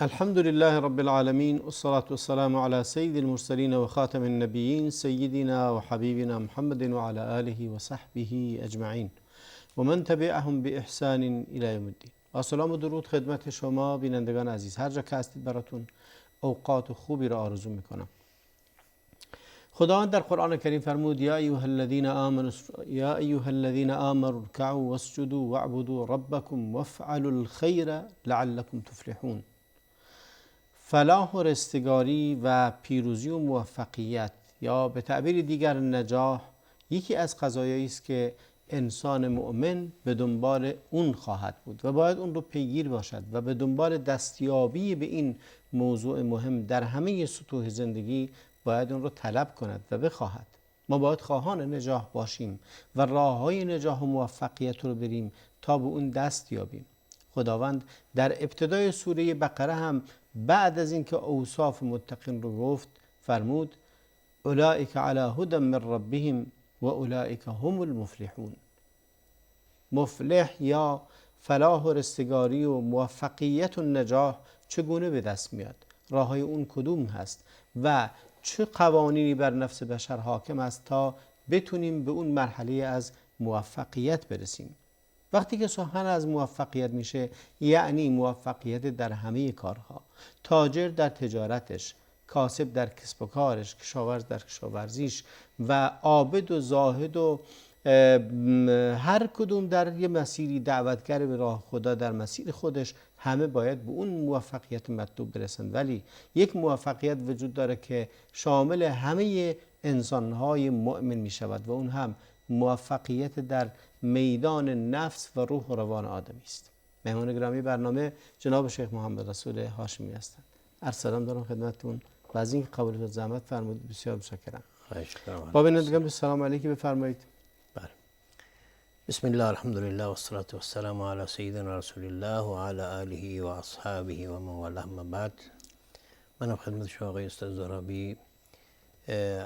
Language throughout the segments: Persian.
الحمد لله رب العالمين والصلاة والسلام على سيد المرسلين وخاتم النبيين سيدنا وحبيبنا محمد وعلى آله وصحبه أجمعين ومن تبعهم بإحسان إلى يوم الدين. با سلام و درود خدمت شما بینندگان عزیز، هر جا که هستید براتون اوقات خوبی را آرزو میکنم. خداوند در قرآن کریم فرمود یا ایها الذین آمنوا ارکعوا واسجدوا واعبدوا ربکم وافعلوا الخیر لعلکم تفلحون. فلاح و رستگاری و پیروزی و موفقیت، یا به تعبیر دیگر نجاح، یکی از قضایایی است که انسان مؤمن به دنبال اون خواهد بود و باید اون رو پیگیر باشد و به دنبال دستیابی به این موضوع مهم در همه سطوح زندگی باید اون رو طلب کند و بخواهد. ما باید خواهان نجاح باشیم و راههای نجاح و موفقیت رو بریم تا به اون دست یابیم. خداوند در ابتدای سوره بقره هم بعد از اینکه اوصاف متقین رو گفت فرمود اولئک علی هدی من ربهم و اولئک هم المفلحون. مفلح یا فلاح و رستگاری و موفقیت و نجاح چگونه به دست میاد؟ راههای اون کدوم هست و چه قوانینی بر نفس بشر حاکم است تا بتونیم به اون مرحله از موفقیت برسیم؟ وقتی که سخن از موفقیت میشه یعنی موفقیت در همه کارها، تاجر در تجارتش، کاسب در کسب و کارش، کشاورز در کشاورزیش و عابد و زاهد و هر کدوم در یه مسیری، دعوتگر به راه خدا در مسیر خودش، همه باید به اون موفقیت مطلوب برسند. ولی یک موفقیت وجود داره که شامل همه انسانهای مؤمن می شود و اون هم موفقیت در میدان نفس و روح و روان آدمی است. مهمان گرامی برنامه جناب شیخ محمد رسول هاشمی هستند. عرض سلام دارم خدمتتون و از اینکه قبول زحمت فرمودید بسیار متشکرم. با بینندگان سلام علیکم بفرمایید. بله. بسم الله الحمد لله والصلاة والسلام على سیدنا رسول الله و علی آله و اصحابه و من والاه. اما بعد، من خدمت شما آقای استاد زرابی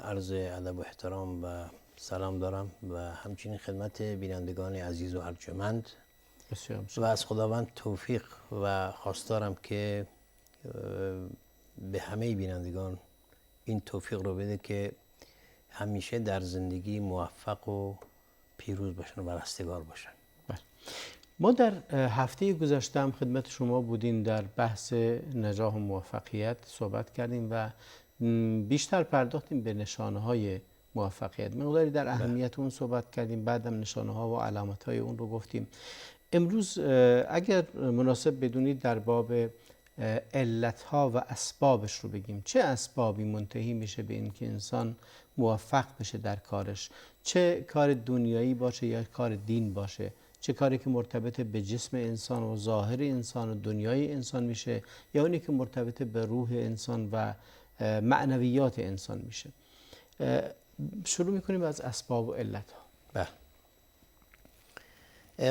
عرض ادب و احترام و سلام دارم و همچنین خدمت بینندگان عزیز و ارجمند و از خداوند توفیق و خواستارم که به همه بینندگان این توفیق رو بده که همیشه در زندگی موفق و پیروز باشن و رستگار باشن. ما در هفته گذشته هم خدمت شما بودیم، در بحث نجاح و موفقیت صحبت کردیم و بیشتر پرداختیم به نشانه‌های موفقیت. مقداری در اهمیت اون صحبت کردیم، بعدم نشانه‌ها و علامت‌های اون رو گفتیم. امروز اگر مناسب بدونید در باب علت‌ها و اسبابش رو بگیم. چه اسبابی منتهی میشه به اینکه انسان موفق بشه در کارش؟ چه کار دنیایی باشه یا کار دین باشه؟ چه کاری که مرتبط به جسم انسان و ظاهر انسان و دنیای انسان میشه یا اونی که مرتبط به روح انسان و معنویات انسان میشه؟ شروع میکنیم از اسباب و علت‌ها. بله.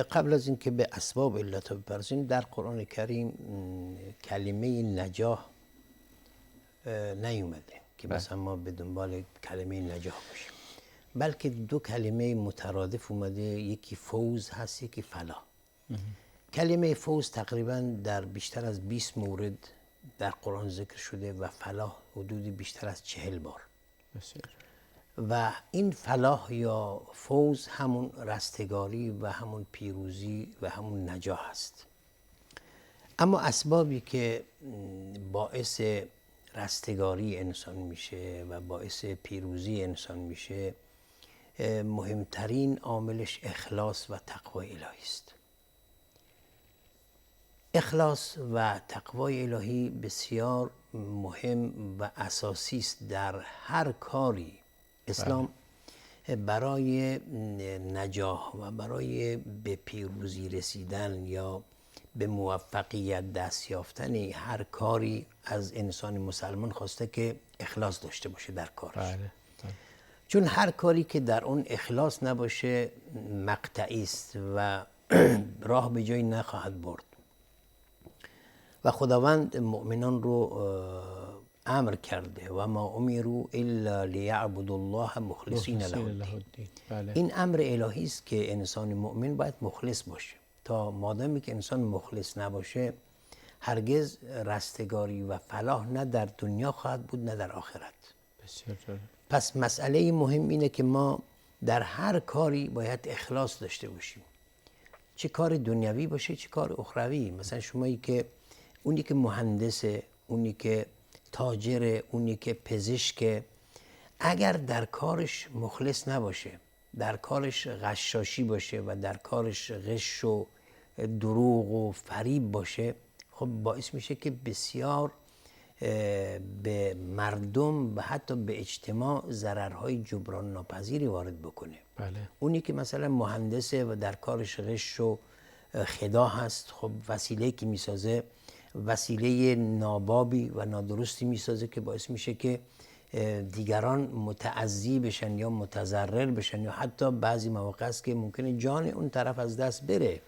قبل از اینکه به اسباب علت بپردازیم، در قرآن کریم کلمه نجاح نیومده که مثلا ما به دنبال کلمه نجاح باشیم، بلکه دو کلمه مترادف اومده، یکی فوز هست یکی فلاح. کلمه فوز تقریبا در بیشتر از 20 مورد در قرآن ذکر شده و فلاح حدودی بیشتر از 40 بار. بسیار. و این فلاح یا فوز همون رستگاری و همون پیروزی و همون نجاح است. اما اسبابی که باعث رستگاری انسان میشه و باعث پیروزی انسان میشه، مهمترین عاملش اخلاص و تقوای الهی است. اخلاص و تقوای الهی بسیار مهم و اساسی است در هر کاری. اسلام برای نجاح و برای به پیروزی رسیدن یا به موفقیت دست یافتن هر کاری از انسان مسلمان خواسته که اخلاص داشته باشه در کارش. چون هر کاری که در اون اخلاص نباشه مقطعی است و راه به جایی نخواهد برد. و خداوند مؤمنان رو امر کرده و ما امروا الا لیعبدوا الله مخلصین له الدین. این امر الهی است که انسان مؤمن باید مخلص باشه. تا مادامی که انسان مخلص نباشه، هرگز رستگاری و فلاح نه در دنیا خواهد بود نه در آخرت. بسیار جالب. پس مسئله مهم اینه که ما در هر کاری باید اخلاص داشته باشیم، چه کار دنیوی باشه چه کار اخروی. مثلا شمایی که اونی که مهندسه، اونی که تاجره، اونی که پزشکه، اگر در کارش مخلص نباشه، در کارش غشاشی باشه و در کارش غش و دروغ و فریب باشه، خب باعث میشه که بسیار به مردم و حتی به اجتماع ضررهای جبران ناپذیری وارد بکنه. بله. اونی که مثلا مهندسه و در کارش غش و خداع هست، خب وسیله که میسازه وسیله نابابی و نادرستی میسازه که باعث میشه که دیگران متعذی بشن یا متضرر بشن، یا حتی بعضی مواقع است که ممکنه جان اون طرف از دست بره.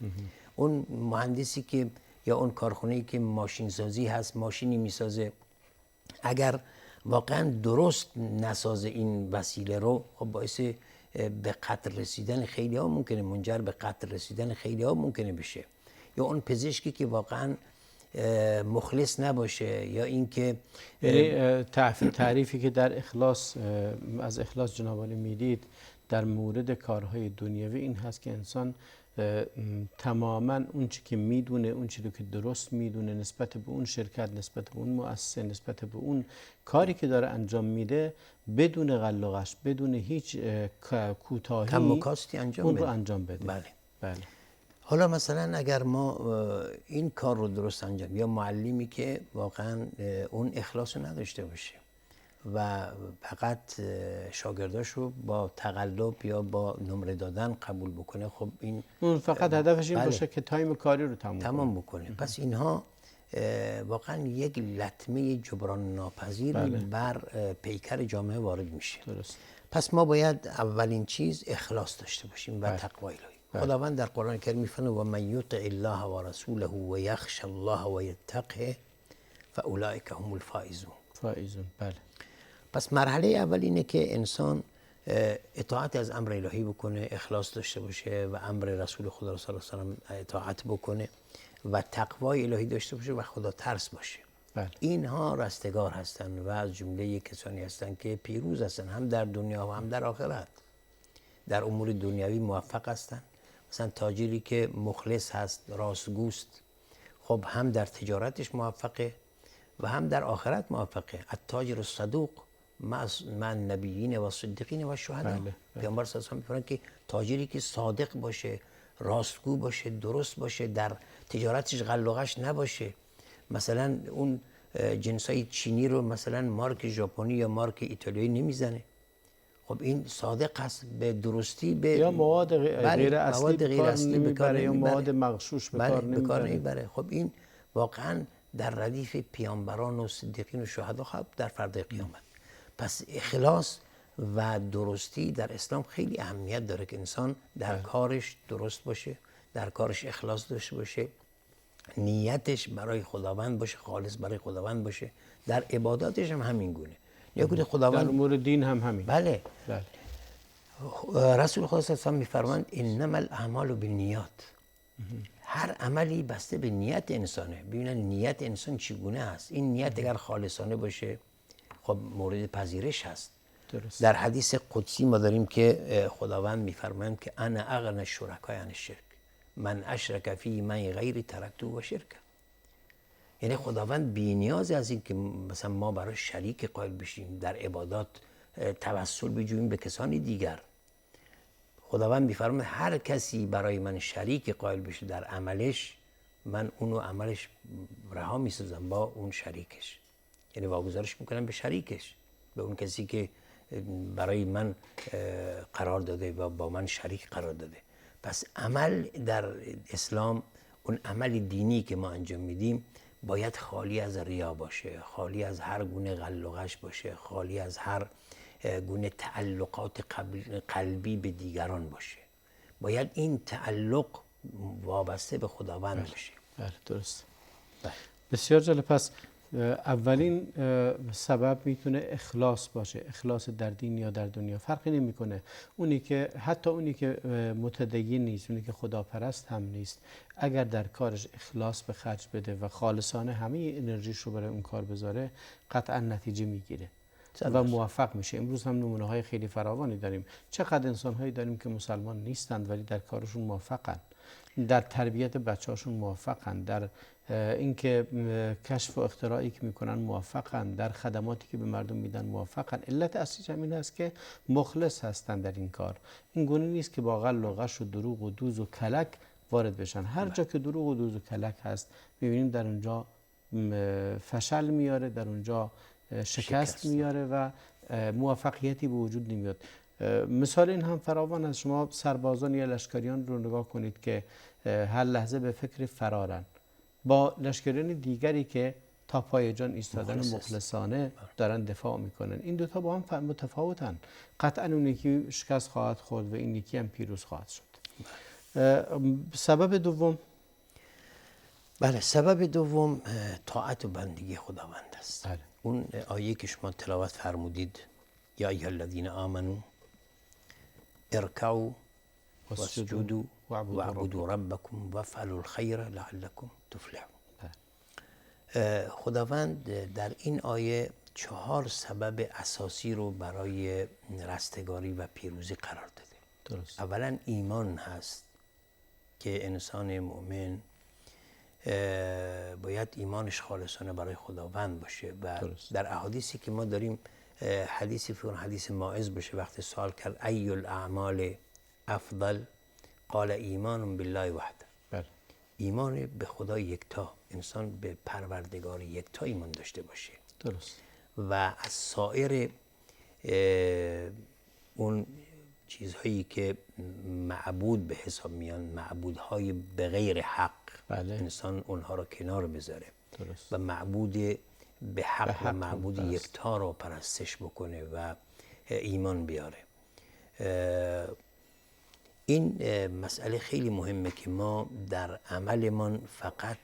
اون مهندسی که یا اون کارخونه‌ای که ماشین سازی هست، ماشینی میسازه، اگر واقعا درست نسازه این وسیله رو، خب باعث به قتل رسیدن خیلی ها ممکنه، منجر به قتل رسیدن خیلی ها ممکنه بشه. یا اون پزشکی که واقعا مخلص نباشه، یا اینکه یعنی تعریفی که در اخلاص از اخلاص جناب عالی میدید در مورد کارهای دنیوی این هست که انسان تماما اون چی که میدونه، اون چی رو که درست میدونه نسبت به اون شرکت، نسبت به اون مؤسسه، نسبت به اون کاری که داره انجام میده، بدون غل و غش، بدون هیچ کوتاهی کم و کاستی اون رو انجام بده. بله. بله. حالا مثلا اگر ما این کار رو درست انجام، یا معلمی که واقعا اون اخلاص رو نداشته باشه و فقط شاگرداش رو با تقلب یا با نمره دادن قبول بکنه، خب این اون فقط هدفش این بله. باشه که تایم کاری رو تمام بکنه. پس اینها واقعا یک لطمه جبران ناپذیر بر پیکر جامعه وارد میشه. درست. پس ما باید اولین چیز اخلاص داشته باشیم و تقوای الهی. خداوند در قرآن کریم میفرماید و من یطع الله و رسوله و یخشى الله و یتقه فاولئک هم الفائزون. بله. پس مرحله اول اینه که انسان اطاعت از امر الهی بکنه، اخلاص داشته باشه و امر رسول خدا صلی الله علیه و سلم اطاعت بکنه و تقوای الهی داشته باشه و خدا ترس باشه. بله. اینها رستگار هستن و از جمله کسانی هستن که پیروز هستن، هم در دنیا و هم در آخرت. در امور دنیوی موفق هستن. مثلا تاجری که مخلص هست، راستگوست، خب هم در تجارتش موفقه و هم در آخرت موفقه. التاجر الصدوق مع النبیین و الصدیقین و الشهداء. پیامبر صلی الله علیه و آله میگه که تاجری که صادق باشه، راستگو باشه، درست باشه، در تجارتش غل و غش نباشه، مثلا اون جنسای چینی رو مثلا مارک ژاپنی یا مارک ایتالیایی نمیزنه، خب این صادق هست، به درستی به یا مواد غیر اصلی نمیبره یا مواد مغشوش به کار نمیبره. خب این واقعا در ردیف پیامبران و صدیقین و شهدا خب در فردای قیامت. پس اخلاص و درستی در اسلام خیلی اهمیت داره که انسان در کارش درست باشه، در کارش اخلاص داشته باشه، نیتش برای خداوند باشه، خالص برای خداوند باشه، در عباداتش هم همین گونه. یا که خداوند در امور دین هم همین. بله. رسول خدا صلی الله علیه و آله میفرمایند انما الاعمال بالنیات. هر عملی بسته به نیت انسانه. ببینن نیت انسان چگونه است. این نیت اگر خالصانه باشه خب مورد پذیرش هست. درست. در حدیث قدسی ما داریم که خداوند میفرمایند که انا اغنی الشرکاء عن الشرک من اشرک فی من غیری ترکته و شرکه. یعنی خداوند بی‌نیاز از این که مثلا ما برای شریک قائل بشیم، در عبادات توسل بجوییم به کسانی دیگر. خداوند می‌فرماید هر کسی برای من شریک قائل بشه در عملش، من اونو عملش رها می‌سازم با اون شریکش، یعنی واگذارش می‌کنم به شریکش، به اون کسی که برای من قرار داده و با من شریک قرار داده. پس عمل در اسلام، اون عمل دینی که ما انجام میدیم باید خالی از ریا باشه، خالی از هر گونه غل و غش باشه، خالی از هر گونه تعلقات قلبی به دیگران باشه. باید این تعلق وابسته به خداوند باشه. بله درست. بسیار جالب. پس اولین سبب میتونه اخلاص باشه، اخلاص در دین یا در دنیا فرقی نمیکنه. حتی اونی که متدین نیست، اونی که خداپرست هم نیست، اگر در کارش اخلاص به خرج بده و خالصانه همه انرژیش رو برای اون کار بذاره، قطعا نتیجه میگیره و موفق میشه. امروز هم نمونه های خیلی فراوانی داریم. چقدر انسان هایی داریم که مسلمان نیستند ولی در کارشون موفقن، در تربیت بچه‌هاشون موفقن، در اینکه کشف و اختراعی که میکنن موفقن، در خدماتی که به مردم میدن موفقن. علت اصلیش همین است که مخلص هستن در این کار. این گونه نیست که با غل و غش و دروغ و دوز و کلک وارد بشن. هر جا که دروغ و دوز و کلک هست میبینیم در اونجا فشل میاره، در اونجا شکست میاره و موفقیتی به وجود نمیاد. مثال این هم فراوان است. شما سربازان یا لشکریان رو نگاه کنید که هر لحظه به فکر فرارن، با لشکریان دیگری که تا پای جان ایستادن و مخلصانه دارن دفاع میکنن. این دوتا با هم متفاوتن. قطعا اون یکی شکست خواهد خورد و این یکی هم پیروز خواهد شد. سبب دوم، بله، سبب دوم طاعت و بندگی خداوند است. بله. اون آیه که شما تلاوت فرمودید، یا ایها الذین آمنوا ارکعوا واسجدوا واعبدوا ربکم وافعلوا الخیر لعلکم تفلحون. خداوند در این آیه 4 سبب اساسی رو برای رستگاری و پیروزی قرار داده. درست. اولا ایمان هست که انسان مؤمن باید ایمانش خالصانه برای خداوند باشه و درست. در احادیثی که ما داریم، حدیثی فکر حدیث ماعز باشه، وقتی سوال کرد ای الاعمال افضل قال ایمان بالله وحده. بله. ایمان به خدا یکتا، انسان به پروردگار یکتا ایمان داشته باشه. درست. و از سایر اون چیزهایی که معبود به حساب میان، معبودهای به غیر حق، بله. انسان اونها رو کنار بذاره. درست. و معبود به حق و معبود یکتا رو پرستش بکنه و ایمان بیاره. این مسئله خیلی مهمه که ما در عملمان فقط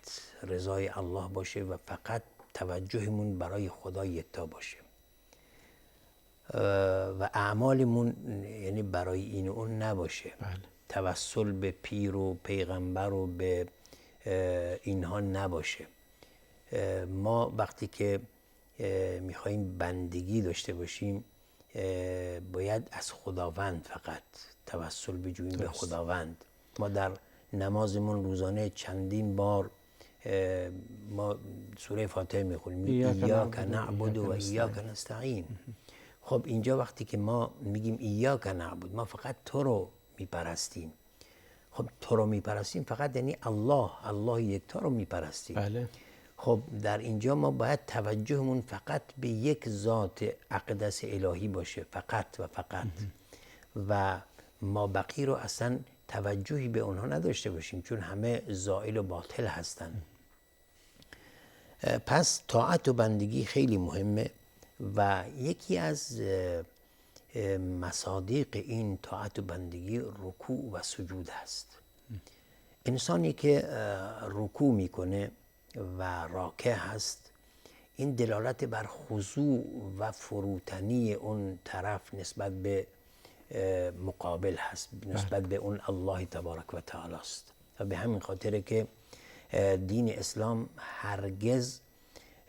رضای الله باشه و فقط توجهمون برای خدا یکتا باشه و اعمالمون یعنی برای این و اون نباشه. بله. توسل به پیر و پیغمبر و به اینها نباشه. ما وقتی که میخواییم بندگی داشته باشیم باید از خداوند فقط توسل بجوییم به خداوند. ما در نمازمون روزانه چندین بار ما سوره فاتحه میخونیم، ایاک نعبد و ایاک نستعین. خب اینجا وقتی که ما میگیم ایاک نعبد، ما فقط تو رو میپرستیم. خب تو رو میپرستیم فقط یعنی الله یکتا رو میپرستیم. بله. خب در اینجا ما باید توجهمون فقط به یک ذات اقدس الهی باشه، فقط و فقط. و ما بقی رو اصلا توجهی به اونها نداشته باشیم، چون همه زائل و باطل هستن. پس طاعت و بندگی خیلی مهمه و یکی از مصادیق این طاعت و بندگی رکوع و سجود هست. انسانی که رکوع میکنه و راکع هست، این دلالت بر خضوع و فروتنی اون طرف نسبت به مقابل هست، نسبت به اون الله تبارک و تعالی است. و به همین خاطره که دین اسلام هرگز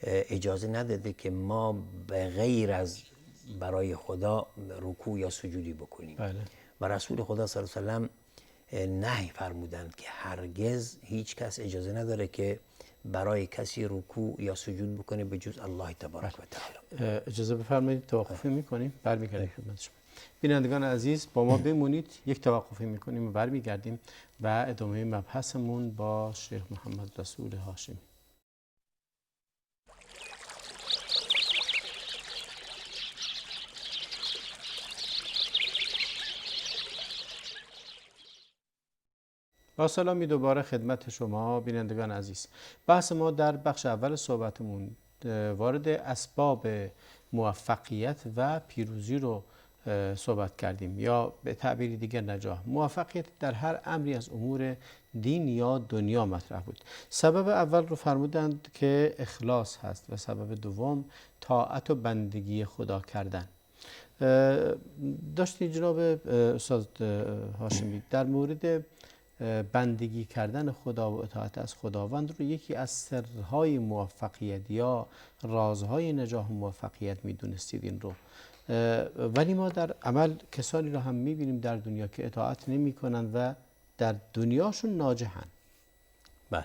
اجازه نداده که ما به غیر از برای خدا رکوع یا سجودی بکنیم. بله. و رسول خدا صلی الله علیه و سلم نهی فرمودند که هرگز هیچ کس اجازه نداره که برای کسی رکوع یا سجود بکنه به جز الله تبارک و تعالی. اجازه بفرمایید توقفی میکنیم، برمیگردیم خدمت شما. بینندگان عزیز با ما بمونید، یک توقفی میکنیم و برمیگردیم و ادامه مبحثمون با شیخ محمد رسول هاشمی. با سلامی دوباره خدمت شما بینندگان عزیز. بحث ما در بخش اول صحبتمون وارد اسباب موفقیت و پیروزی رو صحبت کردیم، یا به تعبیری دیگر نجاح، موفقیت در هر امری از امور دین یا دنیا مطرح بود. سبب اول رو فرمودند که اخلاص هست و سبب دوم طاعت و بندگی خدا کردن. داشتی جناب استاد هاشمی در مورد بندگی کردن خدا و اطاعت از خداوند رو یکی از سرهای موفقیت یا رازهای نجاح و موفقیت میدونستید این رو، ولی ما در عمل کسانی رو هم میبینیم در دنیا که اطاعت نمی کنند و در دنیاشون ناجحن. بله.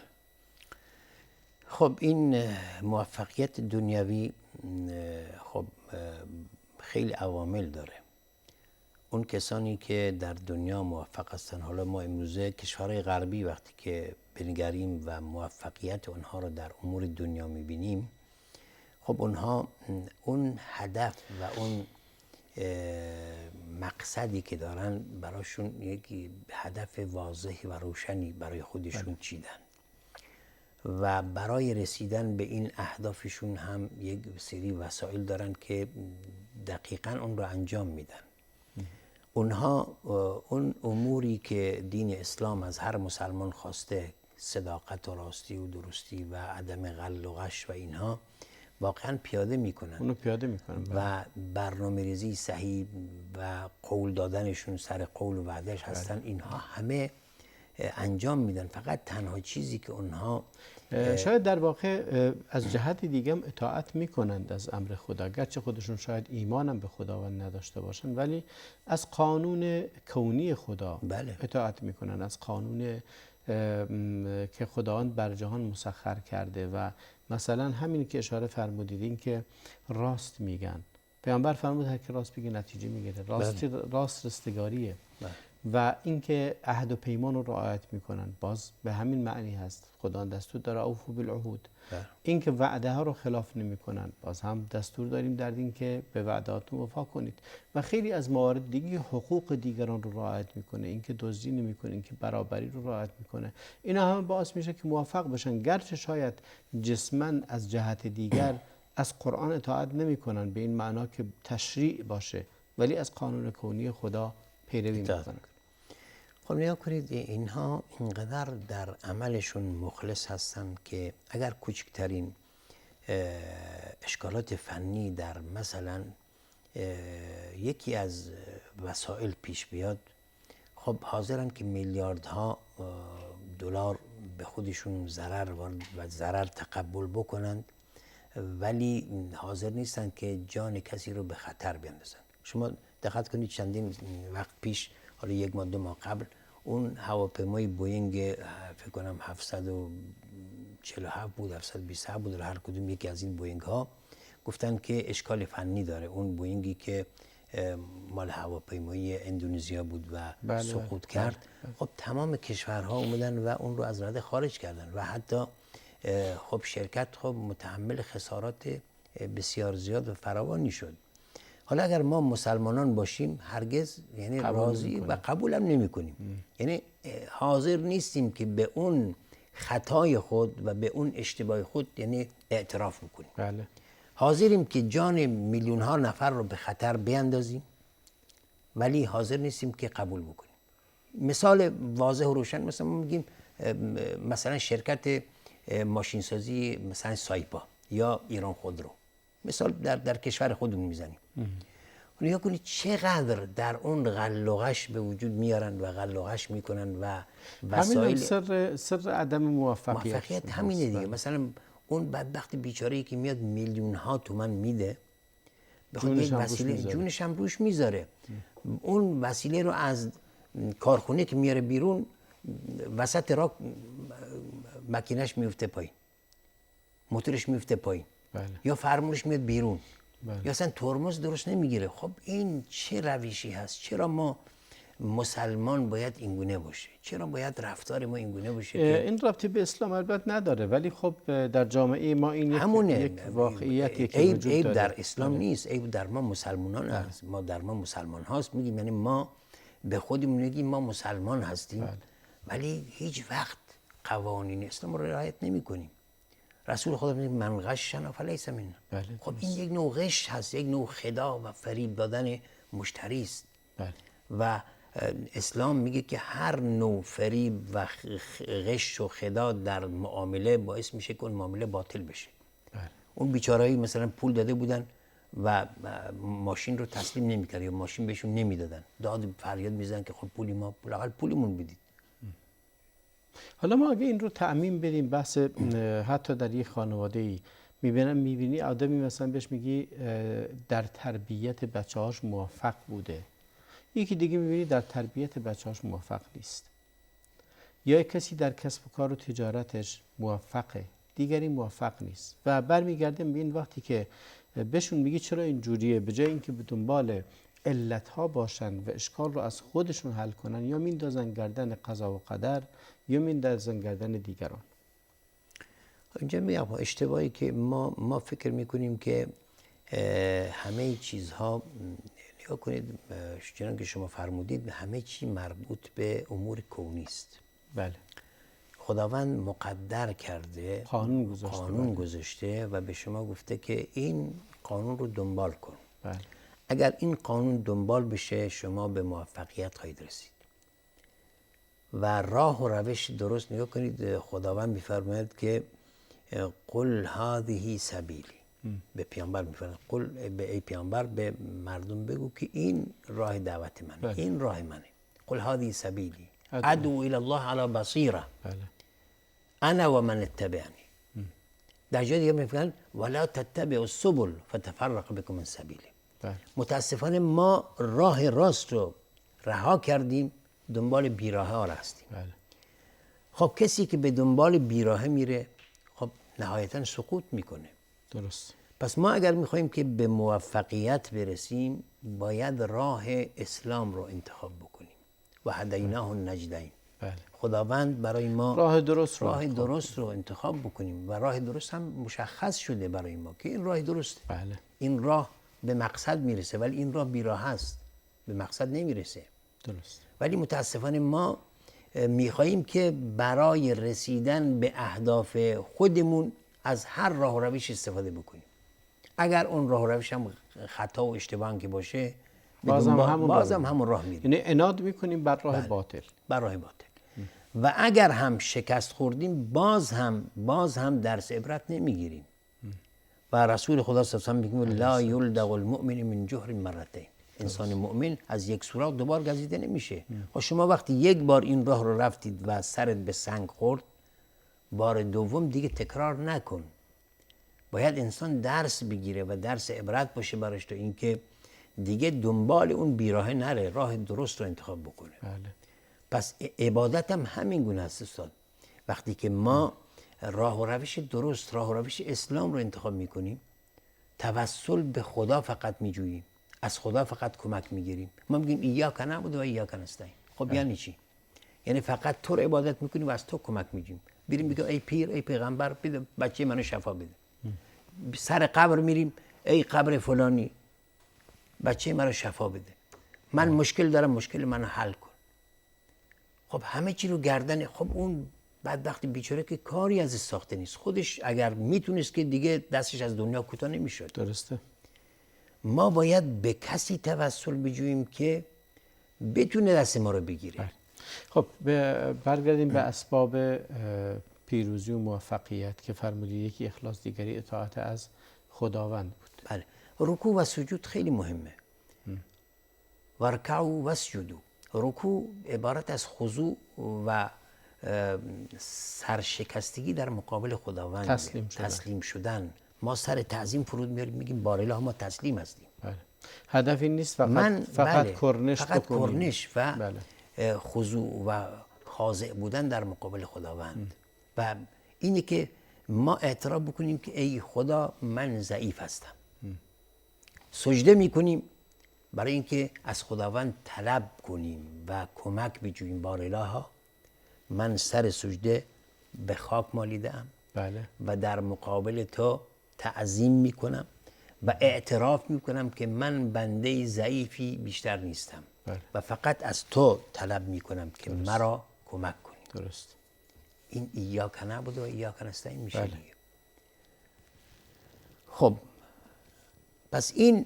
خب این موفقیت دنیوی خب خیلی عوامل داره. اون کسانی که در دنیا موفق هستن، حالا ما امروزه کشورهای غربی وقتی که بنگریم و موفقیت اونها رو در امور دنیا میبینیم، خب اونها اون هدف و اون مقصدی که دارن براشون یک هدف واضحی و روشنی برای خودشون چیدن و برای رسیدن به این اهدافشون هم یک سری وسایل دارن که دقیقاً اون رو انجام میدن. اونها اون اموری که دین اسلام از هر مسلمان خواسته، صداقت و راستی و درستی و عدم غل و غش و اینها، واقعا پیاده میکنن. اونو پیاده میکنن و برنامه‌ریزی صحیح و قول دادنشون سر قول و وعدهش هستن. اینها همه انجام میدن. فقط تنها چیزی که اونها شاید در واقع از جهت دیگه هم اطاعت میکنند از امر خدا، گرچه خودشون شاید ایمانم به خداوند نداشته باشن، ولی از قانون کونی خدا بله. اطاعت میکنن، از قانون که خداوند بر جهان مسخر کرده. و مثلا همین که اشاره فرمودید، این که راست میگن، پیامبر فرمود هر که راست بگه نتیجه میگیره، راست رستگاریه. و اینکه عهد و پیمان رو رعایت میکنن، باز به همین معنی هست. خدا دستور داره اوفوا بالعهود. اینکه وعده ها رو خلاف نمیکنن، باز هم دستور داریم در دین که به وعداتون وفا کنید. و خیلی از موارد دیگه حقوق دیگران رو رعایت میکنه، اینکه دزدی نمیکنه، اینکه برابری رو رعایت میکنه. اینا همه باعث میشه که موفق بشن، گرچه شاید جسمن از جهت دیگر از قرآن اطاعت نمیکنن به این معنا که تشریع باشه، ولی از قانون کونی خدا پیروی میکنن. خب نیا کنید اینها اینقدر در عملشون مخلص هستن که اگر کوچکترین اشکالات فنی در مثلا یکی از وسایل پیش بیاد، خب حاضرن که میلیاردها دلار به خودشون ضرر و ضرر تقبل بکنند، ولی حاضر نیستن که جان کسی رو به خطر بیندازن. شما دقت کنید چندین وقت پیش، حالا یک ماه دو ماه قبل، اون هواپیمای بوینگ فکر کنم 747 بود 727 بود، هر کدوم یکی از این بوینگ ها گفتن که اشکال فنی داره. اون بوینگی که مال هواپیمای اندونزیا بود و سقوط کرد، خب تمام کشورها اومدن و اون رو از رده خارج کردن و حتی خب شرکت خب متحمل خسارات بسیار زیاد و فراوانی شد. حالا اگر ما مسلمانان باشیم هرگز یعنی راضی و قبولم نمی کنیم، یعنی حاضر نیستیم که به اون خطای خود و به اون اشتباه خود یعنی اعتراف بکنیم. بله. حاضریم که جان میلیون ها نفر رو به خطر بیندازیم، ولی حاضر نیستیم که قبول بکنیم. مثال واضح و روشن مثلا ما میگیم مثلا شرکت ماشین سازی مثلا سایپا یا ایران خودرو، مثال در کشور خودمون میزنیم. نیا کنید چقدر در اون غل و غش به وجود میارن و غل و غش میکنن و وسایل. همین سر عدم موفقیت همینه دیگه. مثلا اون بدبخت بیچاره‌ای که میاد میلیون ها تومان میده، بخواد یک وسیله جونش هم روش میذاره، اون وسیله رو از کارخونه که میاره بیرون وسط راه مکینش میفته پایین، موتورش میفته پایین. بله. یا فرمونش میاد بیرون. بله. یا اصلا ترمز درست نمیگیره. خب این چه روشی هست؟ چرا ما مسلمان باید اینگونه باشه؟ چرا باید رفتار ما اینگونه باشه؟ این ربطی به اسلام البته نداره، ولی خب در جامعه ما این یک واقعیتی که وجود داره. عیب در اسلام نیست، عیب در ما مسلمانان هست. ما در ما مسلمان هاست میگیم، یعنی ما به خودمون میگیم ما مسلمان هستیم. ولی هیچ وقت قوانین اسلام رو رعایت نمی‌کنیم. رسول خدا میگه من غشنا فلیس منا. خب این یک نوع غش هست، یک نوع خداع و فریب دادن مشتری است. بله. و اسلام میگه که هر نوع فریب و غش و خداع در معامله باعث میشه که اون معامله باطل بشه. بله. اون بیچارهایی مثلا پول داده بودن و ماشین رو تسلیم نمیکرد یا ماشین بهشون نمیدادن، داد فریاد میزنن که خب پولی ما لااقل پولمون بدید. حالا ما اگه این رو تعمیم بدیم بحث حتی در یک خانواده‌ای میبینی آدمی مثلا بهش میگی در تربیت بچه‌هاش موفق بوده، یکی دیگه میبینی در تربیت بچه‌هاش موفق نیست، یا کسی در کسب و کار و تجارتش موفقه دیگری موفق نیست و برمیگرده میبین وقتی که بهشون میگی چرا اینجوریه، به جای اینکه به دنبال علتها باشن و اشکال رو از خودشون حل کنن یا میندازن گردن قضا و قدر یا میندازن گردن دیگران. اینجا میگم اشتباهی که ما فکر میکنیم که همه چیزها، نگاه کنید چنان که شما فرمودید، همه چی مربوط به امور کونی است. بله. خداوند مقدر کرده، قانون گذاشته و به شما گفته که این قانون رو دنبال کن. بله. اگر این قانون دنبال بشه شما به موفقیت خواهید رسید. و راه و روش درست نگاه کنید، خداوند میفرماید که قل هذه سبیلی، به پیامبر میفرماید قل، به ای پیامبر به مردم بگو که این راه دعوت منه. بله. این راه منه. قل هذه سبیلی ادعو الی الله علی بصیره انا و من اتبعنی. در جای دیگه میگن ولا تتبعوا السبل فتفرق بكم من سبیله. متاسفانه ما راه راست رو رها کردیم، دنبال بیراه ها هستیم. بله. خب کسی که به دنبال بیراهه میره خب نهایتا سقوط میکنه. درست. پس ما اگر میخوایم که به موفقیت برسیم باید راه اسلام رو انتخاب بکنیم. و هدیناه النجدین. بله. خداوند برای ما راه درست رو انتخاب بکنیم و راه درست هم مشخص شده برای ما که این راه درسته. بله. این راه به مقصد میرسه، ولی این راه بیراه است، به مقصد نمیرسه. درست. ولی متاسفانه ما میخواییم که برای رسیدن به اهداف خودمون از هر راه و روش استفاده بکنیم. اگر اون راه و روش هم خطا و اشتباه که باشه بازم همون راه میریم. یعنی عناد میکنیم بر راه باطل. بر راه باطل. و اگر هم شکست خوردیم باز هم درس عبرت نمیگیریم. و رسول خدا صلی الله علیه و آله میگه لا یلدغ المؤمن من جحر مرتين. انسان مؤمن از یک سوراخ دوبار گزیده نمیشه. و شما وقتی یک بار این راه رو رفتید و سرت به سنگ خورد، بار دوم دیگه تکرار نکن. باید انسان درس بگیره و درس عبرت باشه براش، تو اینکه دیگه دنبال اون بیراه نره، راه درست رو انتخاب بکنه. بله. پس عبادت هم همین گونه است استاد. وقتی که ما راه و روش درست، راه و روش اسلام رو انتخاب میکنیم، توسل به خدا فقط میجوییم، از خدا فقط کمک میگیریم. ما میگیم ایاک نعبد و ایاک نستعین. خب یعنی چی؟ یعنی فقط تو رو عبادت میکنیم و از تو کمک میگیریم. بریم میگیم ای پیر، ای پیغمبر، بده بچه منو شفا بده. سر قبر میریم ای قبر فلانی، بچه منو شفا بده. من مشکل دارم، مشکل منو حل کن. خب همه چی رو گردن خب اون بدبخت بیچاره که کاری از ساخته نیست. خودش اگر میتونست که دیگه دستش از دنیا کوتاه نمیشد. درسته. ما باید به کسی توسل بجوییم که بتونه دست ما رو بگیره. خب برگردیم به اسباب پیروزی و موفقیت که فرمودید یکی اخلاص، دیگری اطاعت از خداوند بود. بله. رکوع و سجود خیلی مهمه. ورکعوا واسجدوا. رکوع عبارت از خضوع و سرشکستگی در مقابل خداوند، تسلیم شدن. ما سر تعظیم فرود میاریم، میگیم بارالله ما تسلیم هستیم. بله. هدف این نیست فقط کرنش و خضوع و خاضع بودن در مقابل خداوند. و اینه که ما اعتراف بکنیم که ای خدا من ضعیف هستم. سجده میکنیم برای اینکه از خداوند طلب کنیم و کمک بجوییم. بارالله من سر سجده به خاک مالیدم. بله. و در مقابل تو تعظیم میکنم و اعتراف میکنم که من بنده ضعیفی بیشتر نیستم. بله. و فقط از تو طلب میکنم که مرا کمک کنی. درست. این ایاک نعبد و ایاک نستعین میشه. بله. خب پس این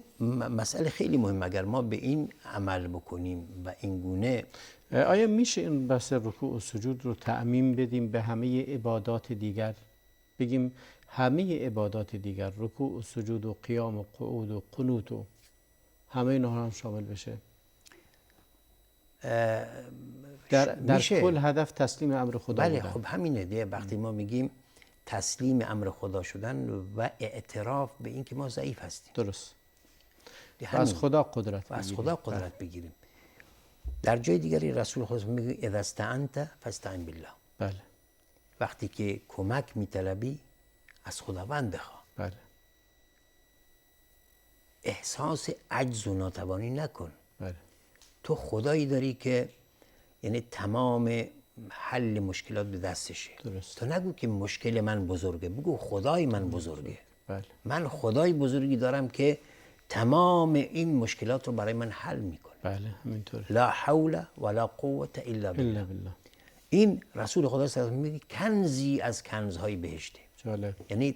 مسئله خیلی مهم. اگر ما به این عمل بکنیم و این گونه، آیا میشه این بحث رکوع و سجود رو تعمیم بدیم به همه عبادات دیگر؟ بگیم همه عبادات دیگر، رکوع و سجود و قیام و قعود و قنوت و همه اینها هم شامل بشه؟ در کل هدف تسلیم امر خدا بله بودن. خب همینه دیگه. وقتی ما میگیم تسلیم امر خدا شدن و اعتراف به این که ما ضعیف هستیم، درست، و از خدا قدرت بگیریم. در جای دیگری رسول خدا میگه اذا استعنت فاستعن بالله. بله. وقتی که کمک میطلبی از خداوند بخواه. بله. احساس عجز و ناتوانی نکن. بله. تو خدایی داری که یعنی تمام حل مشکلات به دستشه. درست. تو نگو که مشکل من بزرگه، بگو خدای من بزرگه. بله. من خدای بزرگی دارم که تمام این مشکلات رو برای من حل میکنه. بله همینطوره. لا حول ولا قوة الا بالله. این رسول خدا صلی الله علیه و آله میگه کنزی از کنزهای بهشته. جالب. یعنی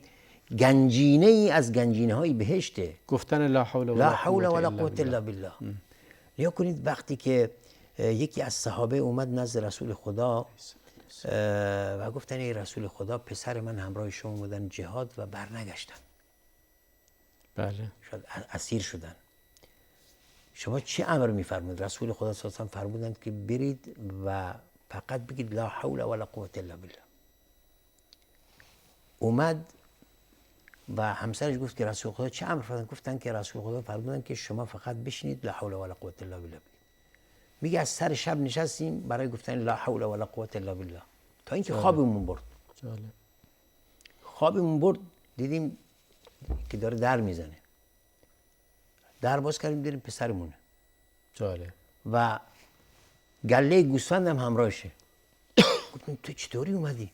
گنجینه ای از گنجینه های بهشته. گفتن لا حول ولا قوة الا بالله. نیا کنید وقتی که یکی از صحابه اومد نزد رسول خدا و گفتن ای رسول خدا پسر من همراه شما بودن جهاد و برنگشتن. بله. شاید اسیر شدن. شما چه امر میفرمایید؟ رسول خدا صلی الله علیه و آله فرمودند که برید و فقط بگید لا حول ولا قوة الا بالله. اومد و همسرش گفت که رسول خدا چه امر فرمودند؟ گفتن که رسول خدا فرمودند که شما فقط بشینید لا حول ولا قوة الا بالله. میگه از سر شب نشستیم برای گفتن لا حول ولا قوة الا بالله تا اینکه خوابمون برد. جالب. خوابمون برد دیدیم که داره در میزنه. در باز کردیم دیدیم پسرمونه. جالب. و گله گوسفندم همراهشه. گفتم تو چطوری اومدی؟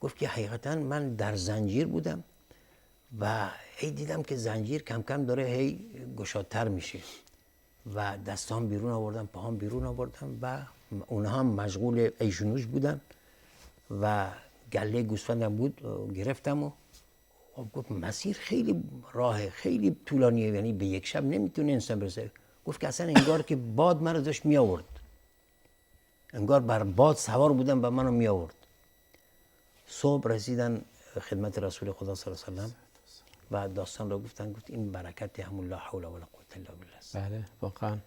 گفت که حقیقتا من در زنجیر بودم و هی دیدم که زنجیر کم کم داره هی گشادتر میشه و دستام بیرون آوردم، پاهام بیرون آوردم و اونها هم مشغول ایشونوش بودن و گله گوسفندم بود گرفتم و گفت مسیر خیلی راه خیلی طولانیه، یعنی به یک شب نمیتونه انسان برسه. گفت که اصلا انگار که باد منو داشت می آورد، انگار بر باد سوار بودم و منو می آورد. صبح رسیدن خدمت رسول خدا صلی الله علیه و آله و داستان رو گفتن. گفت این برکت همون لا حول ولا قوة الا بالله است. بله واقعا.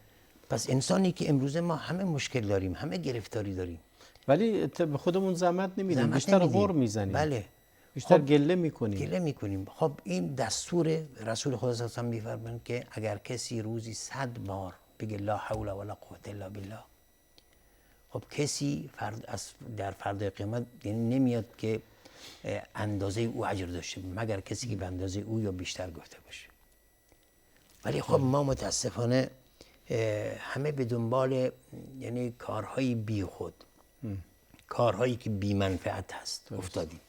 پس انسانی که امروزه ما همه مشکل داریم، همه گرفتاری داریم، ولی به خودمون زحمت نمیدیم، بیشتر غر میزنیم. بله. بیشتر گله میکنیم. خب این دستور رسول خدا صلی الله علیه و آله میفرمایند که اگر کسی روزی 100 بار بگه لا حول ولا قوة الا بالله، خب کسی در فردای قیامت یعنی نمیاد که اندازه او اجر داشته مگر کسی که به اندازه او یا بیشتر گفته باشه. ولی خب ما متاسفانه همه به دنبال یعنی کارهای بی خود، کارهایی که بی منفعت هست افتادیم.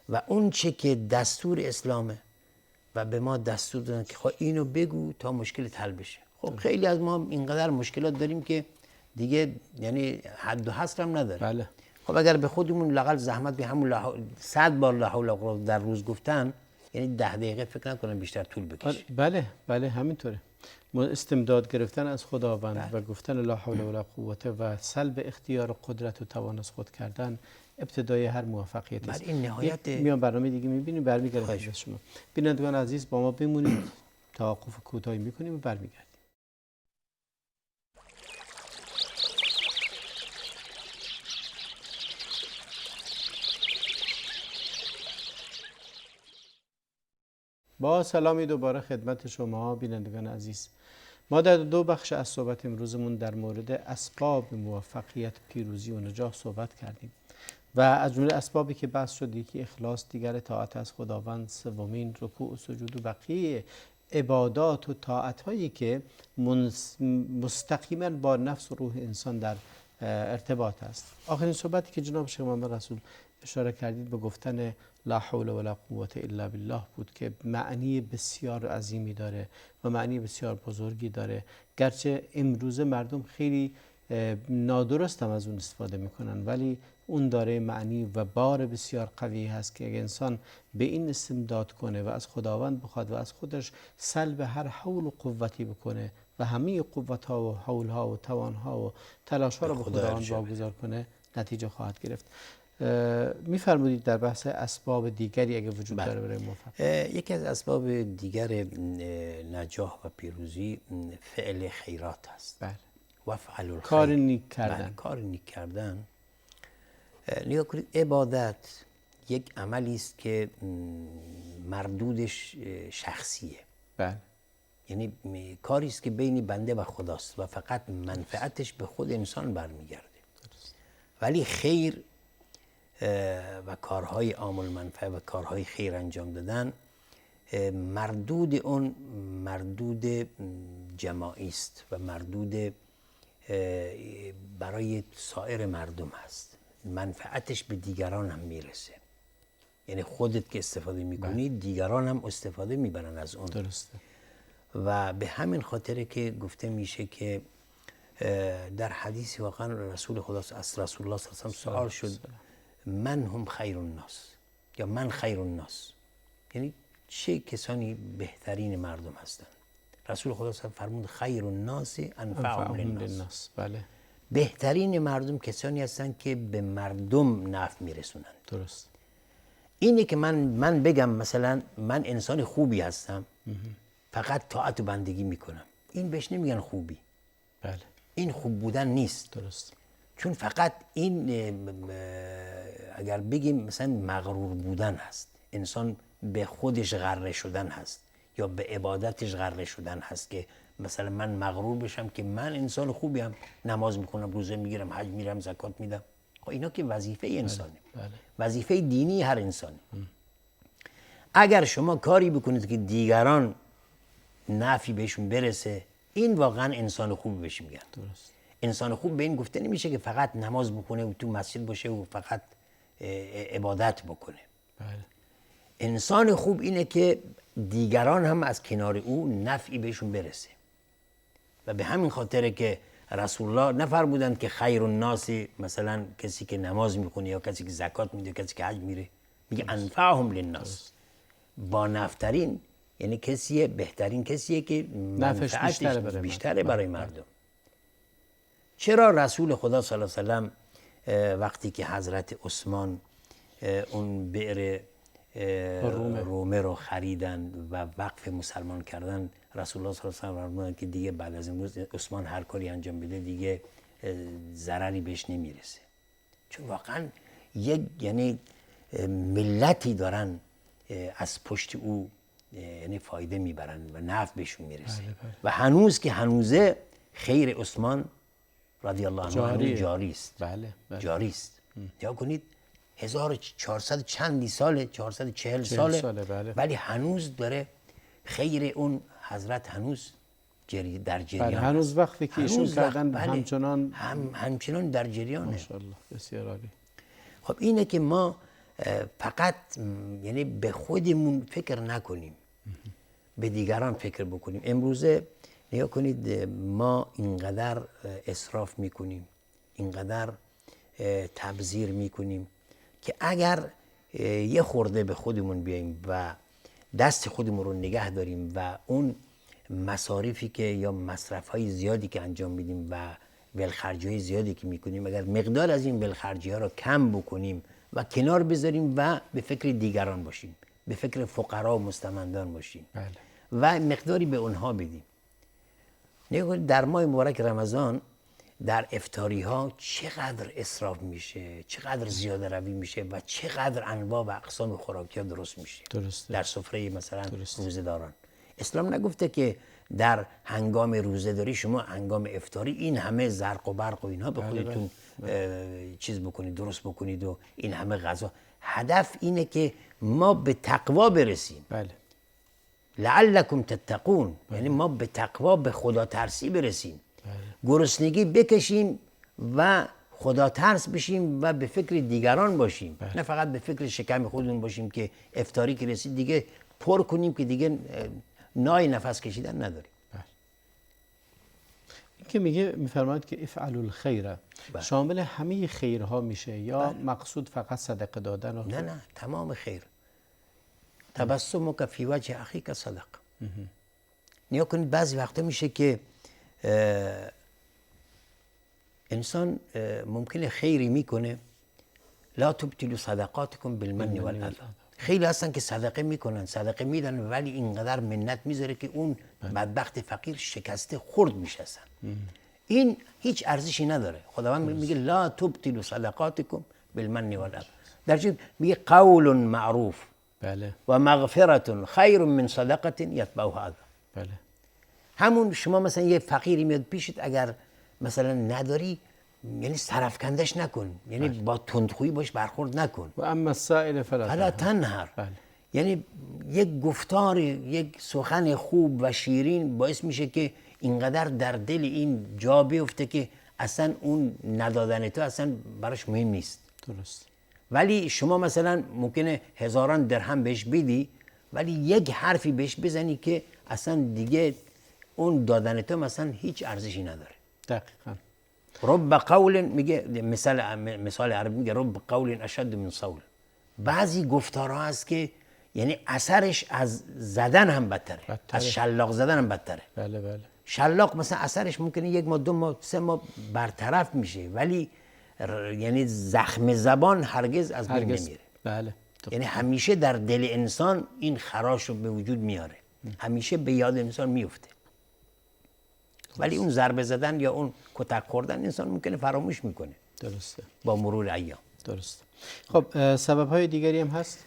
و اون چه که دستور اسلامه و به ما دستور دادن که خب اینو بگو تا مشکلت حل بشه. خب خیلی از ما اینقدر مشکلات داریم که دیگه یعنی حد و حصر هم نداره. بله. خب اگر به خودمون لااقل زحمت به همون 100 بار لا حول ولا قوة در روز گفتن، یعنی 10 دقیقه فکر نکنم بیشتر طول بکشه. بله همینطوره. استمداد گرفتن از خداوند و گفتن لا حول ولا قوة و سلب اختیار و قدرت و توان از خود کردن ابتدای هر موفقیت است. این نهایت میام برنامه دیگه میبینیم، برمیگردیم به شما. بینندگان عزیز با ما بمونید، توقف کوتاهی میکنیم و برمیگردیم. با سلامی دوباره خدمت شما بینندگان عزیز. ما در 2 بخش از صحبت امروزمون در مورد اسباب موفقیت، پیروزی و نجاح صحبت کردیم و از جمله اسبابی که بحث شد یکی اخلاص، دیگر اطاعت از خداوند، سومین رکوع و سجود و بقیه عبادات و طاعت هایی که مستقیما با نفس و روح انسان در ارتباط است. آخرین صحبتی که جناب شیخ محمد رسول اشاره کردید به گفتن لا حول ولا قوة الا بالله بود که معنی بسیار عظیمی داره و معنی بسیار بزرگی داره، گرچه امروزه مردم خیلی نادرست هم از اون استفاده میکنن، ولی اون داره معنی و بار بسیار قوی هست که اگه انسان به این استمداد کنه و از خداوند بخواد و از خودش سلب هر حول و قوتی بکنه و همه قوت ها و حول ها و توان ها و تلاش ها رو به خداوند واگذار کنه، نتیجه خواهد گرفت. میفرمودید در بحث اسباب دیگری اگه وجود داره برای موفقیت؟ یکی از اسباب دیگر نجاح و پیروزی فعل خیرات هست. بله. وفعل الخیر، کار نیک کردن. بله، کار نیک کردن. نگاه کنید، عبادت یک عملی است که مردودش شخصیه. بله. یعنی کاری است که بین بنده و خداست و فقط منفعتش به خود انسان برمیگرده. ولی خیر و کارهای عامل منفعه و کارهای خیر انجام دادن، مردود اون مردود جماعی است و مردود برای سایر مردم هست. منفعتش به دیگران هم میرسه. یعنی خودت که استفاده میکنی دیگران هم استفاده میبرن از اون. درسته. و به همین خاطره که گفته میشه که در حدیثی واقعا رسول خدا از رسول الله صلی الله علیه و آله سوال شد من هم خیر الناس، یا من خیر الناس، یعنی چه کسانی بهترین مردم هستند؟ رسول خدا صلی الله علیه و آله فرمود خیر الناس انفعهم للناس. بله. بهترین مردم کسانی هستند که به مردم نفع میرسونند. درست. اینه که من بگم مثلا من انسان خوبی هستم، فقط طاعت و بندگی میکنم، این بهش نمیگن خوبی. بله. این خوب بودن نیست. درست. چون فقط این اگر بگیم مثلا مغرور بودن هست، انسان به خودش غره شدن هست یا به عبادتش غره شدن هست که مثلا من مغرور بشم که من انسان خوبیم، نماز میکنم، روزه میگیرم، حج میرم، زکات میدم. خب اینا که وظیفه انسانه. بله. وظیفه دینی هر انسانه. اگر شما کاری بکنید که دیگران نفعی بهشون برسه، این واقعا انسان خوب بهش میگن. درست. انسان خوب به این گفته نمیشه که فقط نماز بکنه و تو مسجد باشه و فقط عبادت بکنه. بله. انسان خوب اینه که دیگران هم از کنار او نفعی بهشون برسه. و به همین خاطره که رسول الله نفرمودند که خیر الناس مثلا کسی که نماز میخونه یا کسی که زکات میده، کسی که حج میره، میگه انفعهم للناس. با نفعترین یعنی کسیه، بهترین کسیه که منفعتش بیشتره برای مردم. چرا رسول خدا صلی الله علیه و سلم وقتی که حضرت عثمان اون بئر رومه رو خریدن و وقف مسلمان کردن، رسول الله صلی الله علیه و سلم فرمودن که دیگه بعد از امروز عثمان هر کاری انجام بده دیگه ضرری بهش نمیرسه. چون واقعا یک یعنی ملتی دارن از پشت او یعنی فایده میبرن و نفع بهشون میرسه. بله بله. و هنوز که هنوزه خیر عثمان رضی الله عنه جاری است. بله بله. جاری است. یا کنید 1400 چندی ساله، 440 ساله بله. ولی هنوز داره خیر اون حضرت هنوز در جریان. بله. هنوز وقتی که ایشون کردن بله. همچنان در جریانه. ماشاءالله. بسیار عالی. خب اینه که ما فقط یعنی به خودمون فکر نکنیم، به دیگران فکر بکنیم. امروزه نگاه کنید ما اینقدر اسراف میکنیم، اینقدر تبذیر میکنیم که اگر یه خورده به خودمون بیاییم و دست خودمون رو نگه داریم و اون مصارفی که یا مصرف‌های زیادی که انجام میدیم و ولخرجی‌های زیادی که میکنیم، اگر مقدار از این ولخرجی‌ها رو کم بکنیم و کنار بذاریم و به فکر دیگران باشیم، به فکر فقرا و مستمندان باشیم. بله. و مقداری به اونها بدیم. نگاه در ماه مبارک رمضان در افطاری ها چقدر اسراف میشه، چقدر زیاده روی میشه و چقدر انواع و اقسام خوراکی ها درست میشه. درسته. در سفره مثلا روزه داران. اسلام نگفته که در هنگام روزه داری شما هنگام افطاری این همه زرق و برق و اینها به خودتون چیز بکنید، درست بکنید و این همه غذا. هدف اینه که ما به تقوا برسیم. بله. لعلکم تتقون. یعنی ما به تقوا، به خدا ترسی برسیم. گرسنگی بکشیم و خدا ترس بشیم و به فکر دیگران باشیم. نه فقط به فکر شکم خودمون باشیم که افطاری که رسید دیگه پر کنیم که دیگه نای نفس کشیدن نداریم. وقتی که میفرماید که افعلوا الخیر شامل همه خیرها میشه یا مقصود فقط صدقه دادن؟ نه تمام خیر. تبسمک فی وجه اخیک صدق. نیا کنید بعضی وقتا میشه که انسان ممکنه خیری میکنه، لا تبطلوا صدقاتکم بالمن والاذی. خیلی هستن که صدقه میکنن، صدقه میدن، ولی اینقدر منت میذاره که اون بدبخت فقیر شکسته خرد میشه. این هیچ ارزشی نداره. خداوند میگه لا تبطلوا صدقاتکم بالمن والاذی. در چه میگه قول معروف بله و مغفرة خیر من صدقه یتبعها اذی. بله. همون شما مثلا یه فقیری میاد پیشت، اگر مثلا نداری یعنی سرفکندش نکن، یعنی با تندخویی باش برخورد نکن. و اما السائل فلا تنهر. بله. یعنی یک گفتار، یک سخن خوب و شیرین باعث میشه که اینقدر در دل این جا بیفته که اصلا اون ندادن تو اصلا براش مهم نیست. درست. ولی شما مثلا ممکنه هزاران درهم بهش بدی، ولی یک حرفی بهش بزنی که اصلا دیگه اون دادن تو مثلا هیچ ارزشی نداره. دقیقاً. رب قول، میگه مثال عربی میگه رب قول اشد من صول. بعضی گفتارها هست که یعنی اثرش از زدن هم بدتره. از شلاق زدن هم بدتره. بله بله. شلاق مثلا اثرش ممکنه 1 ماه 2 ماه 3 ماه برطرف میشه، ولی یعنی زخم زبان هرگز از بین نمیره. بله. یعنی همیشه در دل انسان این خراش رو به وجود میاره، همیشه به یاد انسان میفته. ولی اون ضربه زدن یا اون کتک خوردن انسان ممکنه فراموش میکنه. درسته. با مرور ایام. درسته. خب سبب‌های دیگری هم هست؟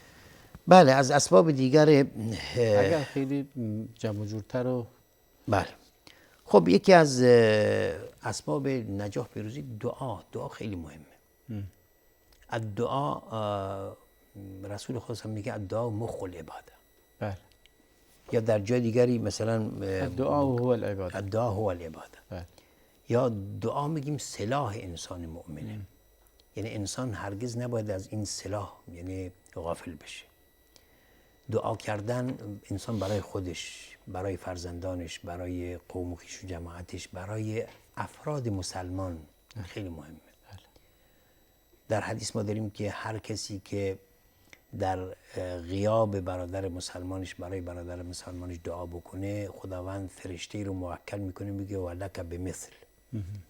بله، از اسباب دیگر اگر خیلی جمع جورتر رو. بله. خب یکی از اسباب نجاح پیروزی دعا خیلی مهمه. الدعا، رسول خدا میگه الدعا مخ العباده. بله. یا در جای دیگری مثلا الدعا هو العباده. الدعا هو العباده. بله. یا دعا میگیم سلاح انسان مؤمنه. یعنی انسان هرگز نباید از این سلاح یعنی غافل بشه. دعا کردن انسان برای خودش، برای فرزندانش، برای قوم و خویش و جماعتش، برای افراد مسلمان خیلی مهمه. بله. در حدیث ما داریم که هر کسی که در غیاب برادر مسلمانش برای برادر مسلمانش دعا بکنه، خداوند فرشته رو موکل میکنه، میگه ولک بمثل،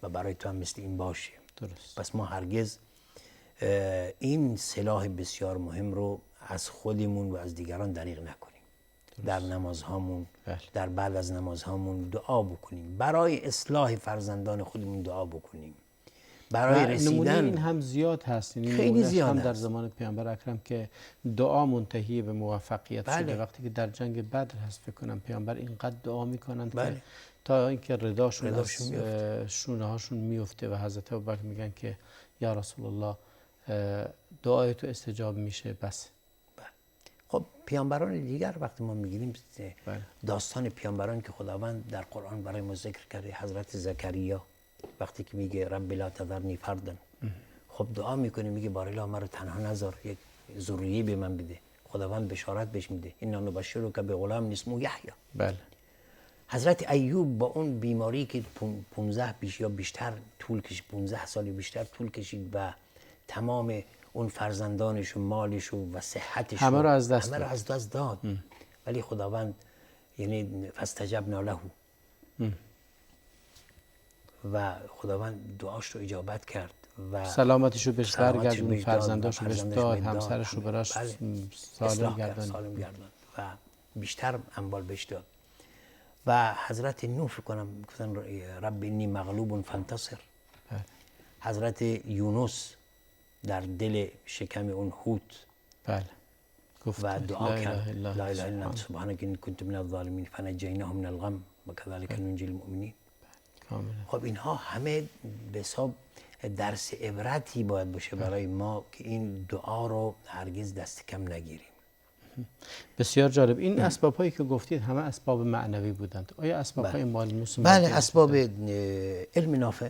و برای تو هم مثل این باشه. درست. پس ما هرگز این سلاح بسیار مهم رو از خودمون و از دیگران دریغ نکنیم. در نمازهامون، در بعد از نمازهامون دعا بکنیم، برای اصلاح فرزندان خودمون دعا بکنیم، برای رسیدن. این هم زیاد هست، این خیلی زیاد هم در زمان پیامبر اکرم که دعا منتهی به موفقیت شده. وقتی که در جنگ بدر هست فکر کنم پیامبر اینقدر دعا میکنند که تا اینکه رداشون از شونه هاشون میفته و حضرت ابوبکر میگن که یا رسول الله دعای تو استجاب میشه بس. خب پیامبران دیگر وقتی ما میگیریم داستان پیامبران که خداوند در قرآن برای ما ذکر کرده، حضرت زکریا وقتی که میگه رب لا تذرنی فردا، خب دعا میکنه میگه بارالله ما رو تنها نذار، یک ذریه به من بده. خداوند بشارت بهش میده انا نبشرک بغلام اسمه یحیی. بله. حضرت ایوب با اون بیماری که 15 یا بیشتر طول کشید، 15 سال بیشتر طول کشید و تمام اون فرزندانش و مالش و صحتش همه رو از دست داد. ولی خداوند یعنی فاستجبنا له و خداوند دعاش رو اجابت کرد و سلامتش رو بهش برگردون، فرزنداش رو بهش داد، همسرش رو براش سالم گرداند و بیشتر اموال بهش داد. و حضرت نوح فکر کنم گفتن رب انی مغلوب فانتصر. حضرت یونس در دل شکم اون حوت و دعا کرد لا اله الا انت سبحانك انی کنت من الظالمین فنجیناه من الغم و کذلک ننجی المؤمنین. خب اینها همه به حساب درس عبرتی باید باشه برای ما که این دعا رو هرگز دست کم نگیریم. بسیار جالب. این اسباب هایی که گفتید همه اسباب معنوی بودند. آیا اسباب های مالموس؟ بله، اسباب علم نافع،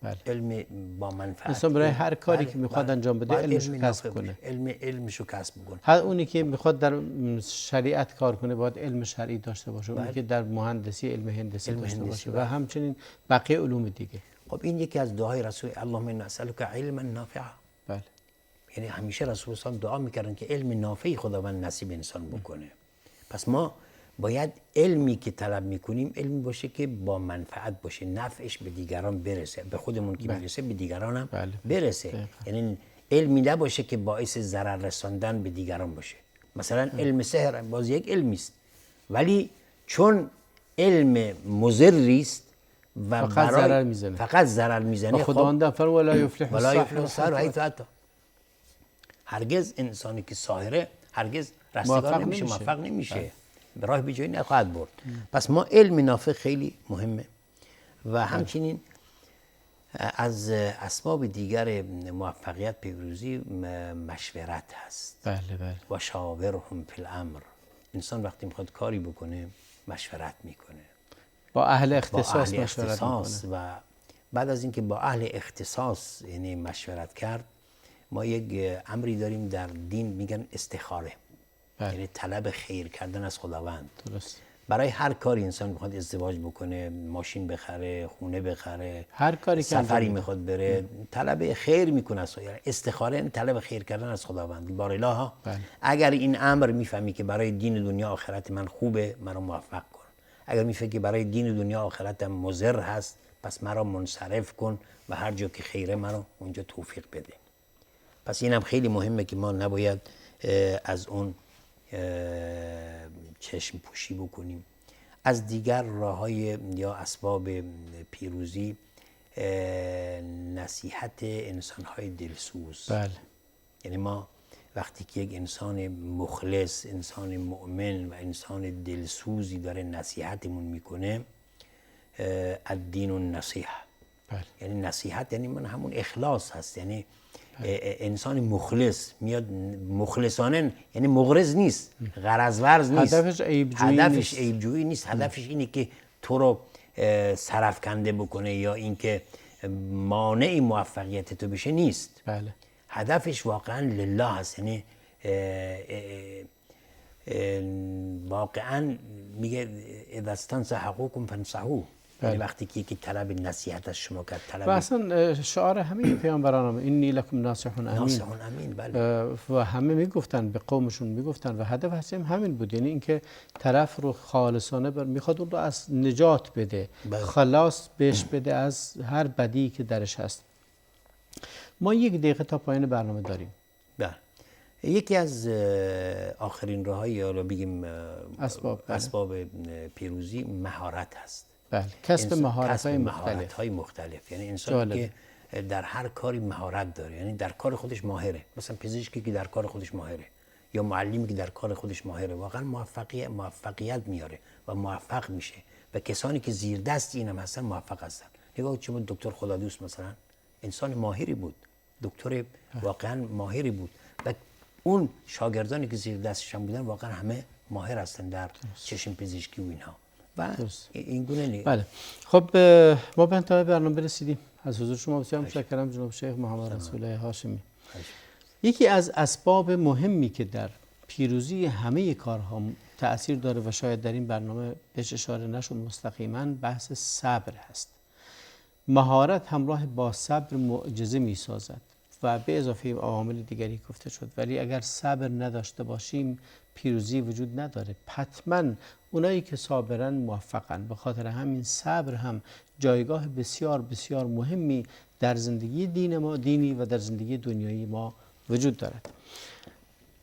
بله. علم با منفعت. انسان برای هر کاری که میخواد انجام بده علمش رو کسب کنه. علمش رو کسب کنه. هر اونی که میخواد در شریعت کار کنه باید علم شرعی داشته باشه. اونی که در مهندسی علم هندسی داشته باشه و همچنین بقیه علوم دیگه. خب این یکی از دعای رسول اللهم انا نسألک علما نافعا. بله. یعنی همیشه رسول الله دعا میکردن که علم نافعی خداوند نصیب انسان بکنه. پس ما باید علمی که طلب میکنیم علمی باشه که با منفعت باشه، نفعش به دیگران برسه، به خودمون که برسه به دیگران هم برسه. یعنی علمی نباشه که باعث ضرر رساندن به دیگران باشه. مثلا علم سحر باز یک علمی است، ولی چون علم مضری است و فقط ضرر میزنه. خداوند فرمود ولا یفلح الساحر حیث اتى. هرگز انسانی که ساحره هرگز رستگار نمیشه، موفق نمیشه، به راه بیجایی نخواهد برد. پس ما علم نافع خیلی مهمه و همچنین از اسباب دیگر موفقیت پیروزی مشورت هست. بله بله. و شاورهم فی الامر. انسان وقتی میخواد کاری بکنه مشورت میکنه با اهل اختصاص مشورت میکنه و بعد از اینکه با اهل اختصاص یعنی مشورت کرد، ما یک امری داریم در دین میگن استخاره. یعنی طلب خیر کردن از خداوند. درست. برای هر کاری انسان میخواد ازدواج بکنه، ماشین بخره، خونه بخره، هر کاری سفری میخواد بره، طلب خیر میکنه از خداوند. استخاره طلب خیر کردن از خداوند. بار الله اگر این امر میفهمی که برای دین دنیا آخرت من خوبه، مرا موفق کن. اگر میفهمی که برای دین دنیا آخرتم مضر هست، پس مرا منصرف کن و هر جا که خیره مرا اونجا توفیق بده. پس اینم خیلی مهمه که ما نباید از اون چشم پوشی بکنیم. از دیگر راه‌های یا اسباب پیروزی نصیحت انسان‌های دلسوز. بله. یعنی ما وقتی که یک انسان مخلص، انسان مؤمن و انسان دلسوزی داره نصیحتمون میکنه، الدین النصیحه. بله. یعنی نصیحت یعنی من همون اخلاص هست. یعنی انسان مخلص میاد مخلصانه، یعنی مغرض نیست، غرض نیست، هدفش عیب‌جویی نیست. هدفش اینه که تو رو سرفکنده بکنه یا اینکه مانع موفقیت تو بشه نیست. بله. هدفش واقعا لله هست. یعنی واقعا میگه اذا استنصحوکم فانصحوه. یعنی وقتی که طلب نصیحت از شما کرد، طلب و اصلا شعار همه پیامبران اینی لکم ناصح امین. بله. و همه میگفتن به قومشون میگفتن و هدف همین بود. یعنی اینکه طرف رو خالصانه میخواد اون رو از نجات بده. بله. خلاص بهش بده از هر بدی که درش هست. ما 1 دقیقه تا پایان برنامه داریم. بله. یکی از آخرین راه‌های یا بگیم اسباب پیروزی مهارت هست. بله. کسب مهارت‌های مختلف. یعنی انسانی که در هر کاری مهارت داره، یعنی در کار خودش ماهره. مثلا پزشکی که در کار خودش ماهره یا معلمی که در کار خودش ماهره، واقعا موفقیت میاره و موفق میشه. و کسانی که زیر دست اینم هستن موفق هستن. نگاه چه بود دکتر خدادوست مثلا، انسان ماهری بود، دکتر واقعا ماهری بود و اون شاگردانی که زیر دستش هم بودن واقعا همه ماهر هستن در چشم پزشکی و اینها. و این گونه نیست. بله. خب ما به انتهای برنامه رسیدیم. از حضور شما بسیار متشکرم جناب شیخ محمد رسول الله هاشمی. یکی از اسباب مهمی که در پیروزی همه کارها تأثیر داره و شاید در این برنامه بهش اشاره نشد مستقیما، بحث صبر هست. مهارت همراه با صبر معجزه می سازد و به اضافه عوامل دیگری گفته شد. ولی اگر صبر نداشته باشیم پیروزی وجود نداره. حتما اونایی که صابرن موفقن. به خاطر همین صبر هم جایگاه بسیار بسیار مهمی در زندگی دینی و در زندگی دنیایی ما وجود دارد.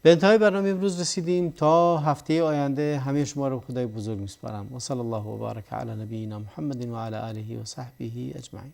به انتهای برنامه امروز رسیدیم. تا هفته آینده همه شما رو خدای بزرگ میسپارم. و صلی الله و بارک علی نبینا محمد و علی آله و صحبه اجمعین.